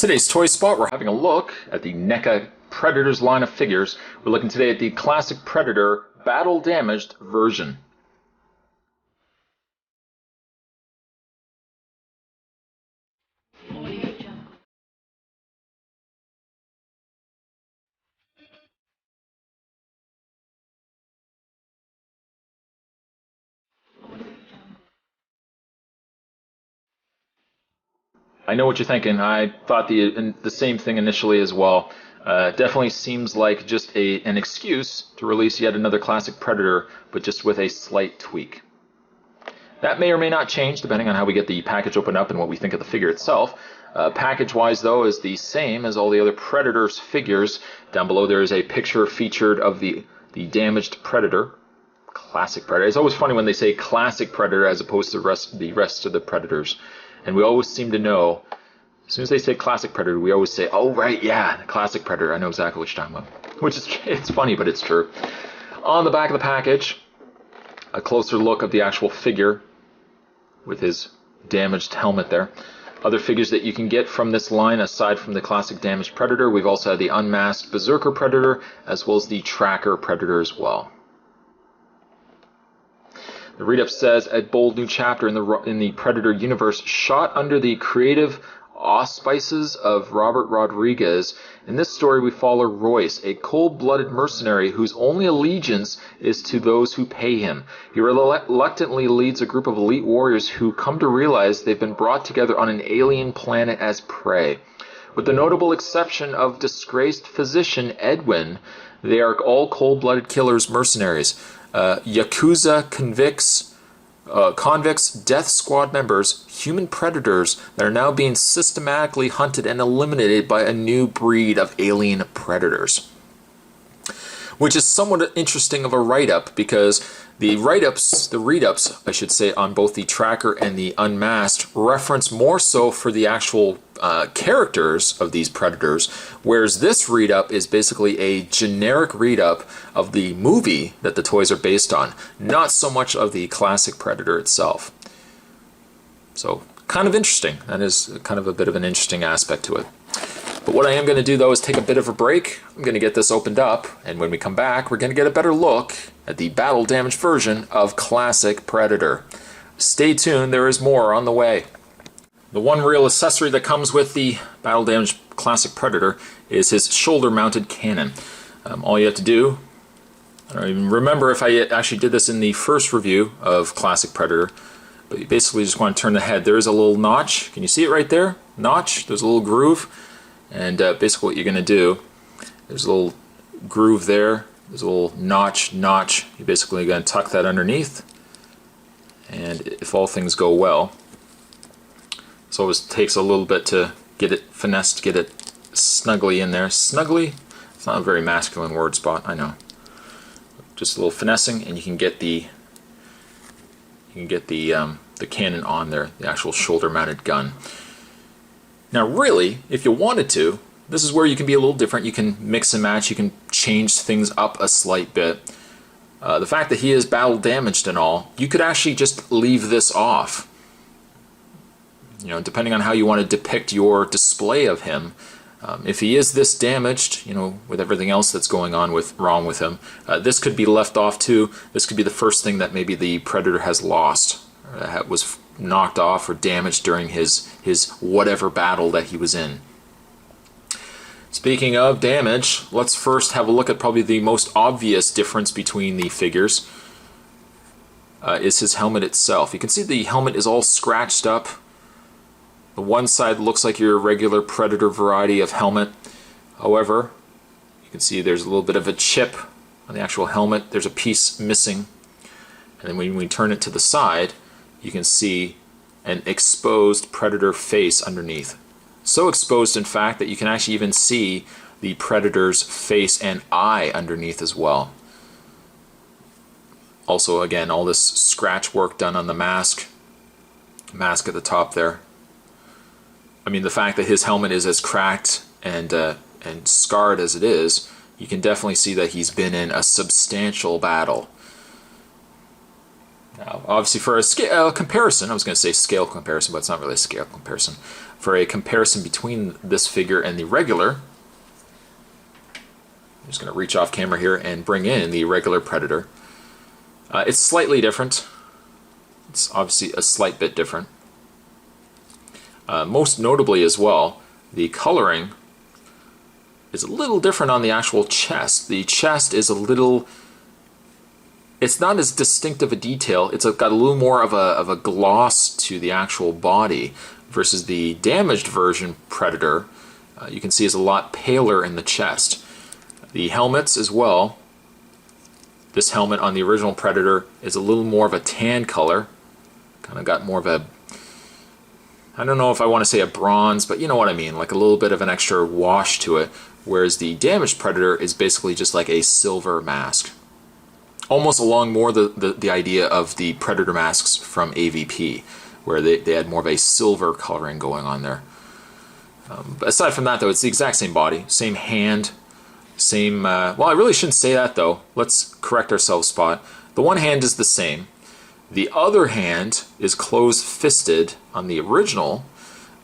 Today's Toy Spot, we're having a look at the Neca Predators line of figures. We're looking today at the classic Predator battle damaged version. I know what you're thinking. I thought the same thing initially as well. Definitely seems like just an excuse to release yet another classic Predator, but just with a slight tweak. That may or may not change depending on how we get the package opened up and what we think of the figure itself. Package-wise, though, is the same as all the other Predators figures. Down below there is a picture featured of the damaged Predator. Classic Predator. It's always funny when they say classic Predator as opposed to the rest of the Predators. And we always seem to know, as soon as they say classic Predator, we always say, oh, right, yeah, the classic Predator. I know exactly what you're talking about. Which is, it's funny, but it's true. On the back of the package, a closer look of the actual figure with his damaged helmet there. Other figures that you can get from this line, aside from the classic damaged Predator, we've also had the unmasked Berserker Predator, as well as the Tracker Predator as well. The read-up says, a bold new chapter in the Predator universe shot under the creative auspices of Robert Rodriguez. In this story, we follow Royce, a cold-blooded mercenary whose only allegiance is to those who pay him. He reluctantly leads a group of elite warriors who come to realize they've been brought together on an alien planet as prey. With the notable exception of disgraced physician Edwin, they are all cold-blooded killers, mercenaries. Yakuza convicts, death squad members, human predators that are now being systematically hunted and eliminated by a new breed of alien predators. Which is somewhat interesting of a write-up, because the read-ups, I should say, on both the Tracker and the Unmasked reference more so for the actual characters of these predators, whereas this read-up is basically a generic read-up of the movie that the toys are based on, not so much of the classic Predator itself. So, kind of interesting. That is kind of a bit of an interesting aspect to it. But what I am going to do, though, is take a bit of a break. I'm going to get this opened up, and when we come back, we're going to get a better look at the battle-damaged version of Classic Predator. Stay tuned, there is more on the way. The one real accessory that comes with the battle-damaged Classic Predator is his shoulder-mounted cannon. All you have to do, I don't even remember if I actually did this in the first review of Classic Predator, but you basically just want to turn the head. There is a little notch. Can you see it right there? Notch. There's a little groove. And basically what you're going to do, there's a little groove there, there's a little notch. You're basically going to tuck that underneath, and if all things go well, it always takes a little bit to get it finessed, get it snugly in there. Snugly? It's not a very masculine word, Spot, I know. Just a little finessing, and you can get the cannon on there, the actual shoulder-mounted gun. Now really, if you wanted to, this is where you can be a little different. You can mix and match, you can change things up a slight bit. The fact that he is battle damaged and all, you could actually just leave this off. You know, depending on how you want to depict your display of him. If he is this damaged, you know, with everything else that's going on wrong with him, this could be left off too. This could be the first thing that maybe the Predator has lost, or was knocked off or damaged during his whatever battle that he was in. Speaking of damage, let's first have a look at probably the most obvious difference between the figures. Is his helmet itself. You can see the helmet is all scratched up. The one side looks like your regular Predator variety of helmet. However, you can see there's a little bit of a chip on the actual helmet. There's a piece missing. And then when we turn it to the side, you can see an exposed Predator face underneath. So exposed, in fact, that you can actually even see the Predator's face and eye underneath as well. Also, again, all this scratch work done on the mask at the top there. I mean, the fact that his helmet is as cracked and scarred as it is, you can definitely see that he's been in a substantial battle. Now, obviously for a scale comparison, I was going to say scale comparison, but it's not really a scale comparison. For a comparison between this figure and the regular, I'm just going to reach off camera here and bring in the regular Predator. It's slightly different. It's obviously a slight bit different. Most notably as well, the coloring is a little different on the actual chest. The chest is a little... It's not as distinctive a detail. It's got a little more of a gloss to the actual body versus the damaged version Predator. You can see is a lot paler in the chest. The helmets as well. This helmet on the original Predator is a little more of a tan color. Kind of got more of a, I don't know if I want to say a bronze, but you know what I mean, like a little bit of an extra wash to it. Whereas the damaged Predator is basically just like a silver mask. Almost along more the idea of the Predator masks from AVP, where they had more of a silver coloring going on there. But aside from that, though, it's the exact same body, same hand, same... well, I really shouldn't say that, though. Let's correct ourselves, Spot. The one hand is the same. The other hand is closed-fisted on the original,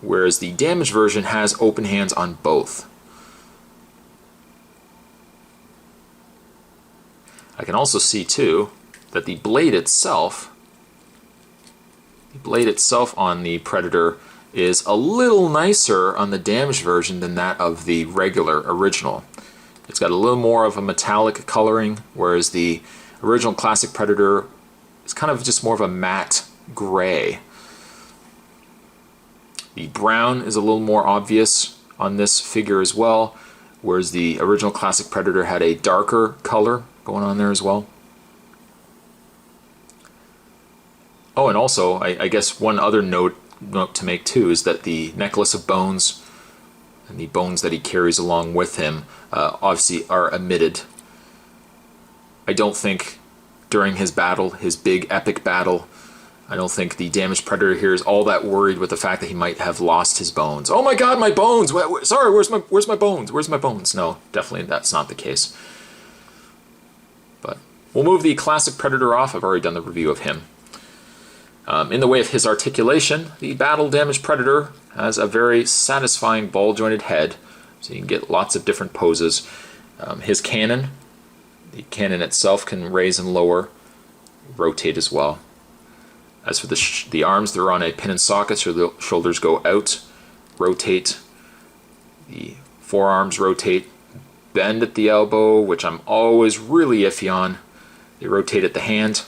whereas the damaged version has open hands on both. I can also see, too, that the blade itself on the Predator is a little nicer on the damaged version than that of the regular original. It's got a little more of a metallic coloring, whereas the original classic Predator is kind of just more of a matte gray. The brown is a little more obvious on this figure as well, whereas the original classic Predator had a darker color going on there as well. Oh, and also, I guess one other note to make too is that the necklace of bones and the bones that he carries along with him obviously are omitted. I don't think during his battle, his big epic battle, I don't think the damaged Predator here is all that worried with the fact that he might have lost his bones. Oh my God, my bones! Sorry, where's my bones? Where's my bones? No, definitely that's not the case. But we'll move the classic Predator off. I've already done the review of him. In the way of his articulation, the battle-damaged Predator has a very satisfying ball-jointed head, so you can get lots of different poses. His cannon, the cannon itself can raise and lower, rotate as well. As for the arms, they're on a pin and socket, so the shoulders go out, rotate. The forearms rotate, bend at the elbow, which I'm always really iffy on. They rotate at the hand.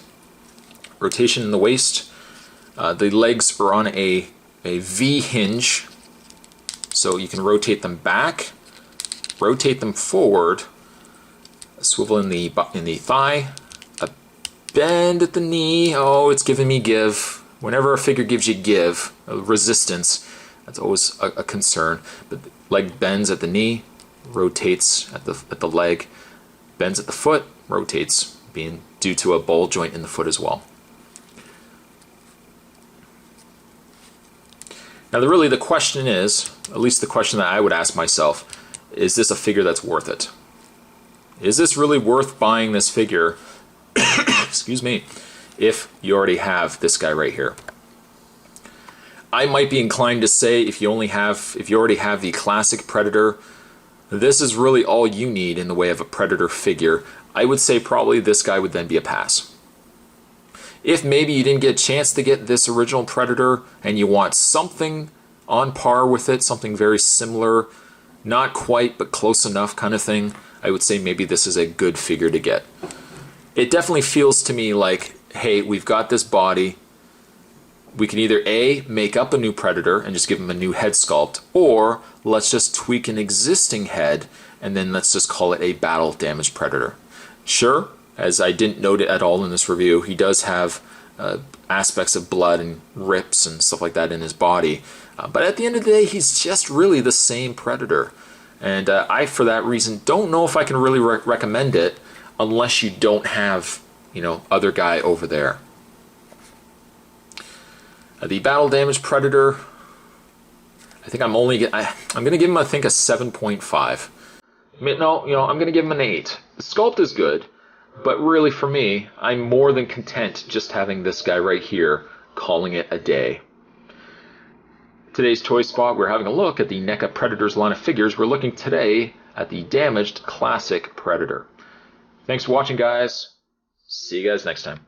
Rotation in the waist. The legs are on a V hinge, so you can rotate them back, rotate them forward, a swivel in the thigh, a bend at the knee. Oh, it's giving me give. Whenever a figure gives you give, a resistance, that's always a concern. But the leg bends at the knee, rotates at the leg, bends at the foot, rotates, being due to a ball joint in the foot as well. Now, really, the question is, at least the question that I would ask myself, is this a figure that's worth it? Is this really worth buying this figure, excuse me, if you already have this guy right here? I might be inclined to say if you already have the classic Predator, this is really all you need in the way of a Predator figure. I would say probably this guy would then be a pass. If maybe you didn't get a chance to get this original Predator and you want something on par with it, something very similar, not quite but close enough kind of thing, I would say maybe this is a good figure to get. It definitely feels to me like, hey, we've got this body. We can either A, make up a new Predator and just give him a new head sculpt, or let's just tweak an existing head and then let's just call it a battle-damaged Predator. Sure, as I didn't note it at all in this review, he does have aspects of blood and rips and stuff like that in his body. But at the end of the day, he's just really the same Predator. And I, for that reason, don't know if I can really recommend it unless you don't have, other guy over there. The battle damage Predator, I think I'm going to give him, I think, a 7.5. No, I'm going to give him an 8. The sculpt is good. But really, for me, I'm more than content just having this guy right here, calling it a day. Today's Toy Spot, we're having a look at the NECA Predators line of figures. We're looking today at the damaged classic Predator. Thanks for watching, guys. See you guys next time.